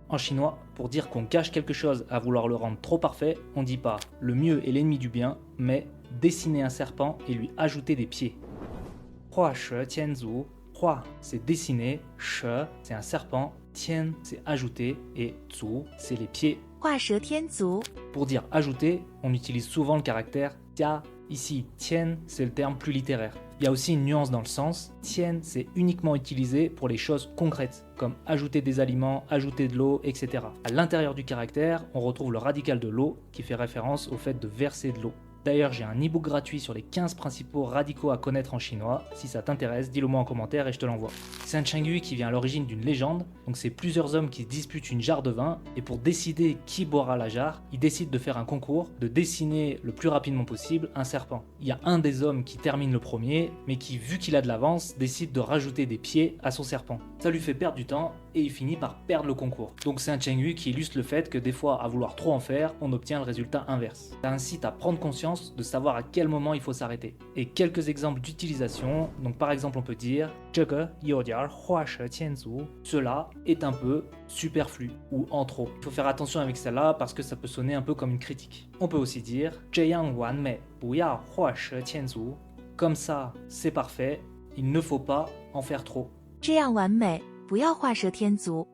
En chinois, pour dire qu'on cache quelque chose à vouloir le rendre trop parfait, on dit pas le mieux est l'ennemi du bien, mais dessiner un serpent et lui ajouter des pieds. Hua she tian zu. Hua, c'est dessiner, she, c'est un serpent, tian, c'est ajouter, et zu, c'est les pieds. 画蛇添足， Pour dire ajouter, on utilise souvent le caractère tia. Ici, tian, c'est le terme plus littéraire. Il y a aussi une nuance dans le sens. Tian, c'est uniquement utilisé pour les choses concrètes, comme ajouter des aliments, ajouter de l'eau, etc. À l'intérieur du caractère, on retrouve le radical de l'eau, qui fait référence au fait de verser de l'eau. D'ailleurs, j'ai un e-book gratuit sur les 15 principaux radicaux à connaître en chinois. Si ça t'intéresse, dis-le moi en commentaire et je te l'envoie. C'est un Chengyu qui vient à l'origine d'une légende, donc c'est plusieurs hommes qui se disputent une jarre de vin, et pour décider qui boira la jarre, ils décident de faire un concours, de dessiner le plus rapidement possible un serpent. Il y a un des hommes qui termine le premier, mais qui, vu qu'il a de l'avance, décide de rajouter des pieds à son serpent. Ça lui fait perdre du temps, et il finit par perdre le concours. Donc c'est un Chengyu qui illustre le fait que des fois, à vouloir trop en faire, on obtient le résultat inverse. Ça incite à prendre conscience de savoir à quel moment il faut s'arrêter. Et quelques exemples d'utilisation, donc par exemple on peut dire 这个有点画蛇添足, cela est un peu superflu ou en trop. Il faut faire attention avec celle-là parce que ça peut sonner un peu comme une critique. On peut aussi dire 这样完美不要画蛇添足, comme ça c'est parfait, il ne faut pas en faire trop. 这样完美，不要画蛇添足。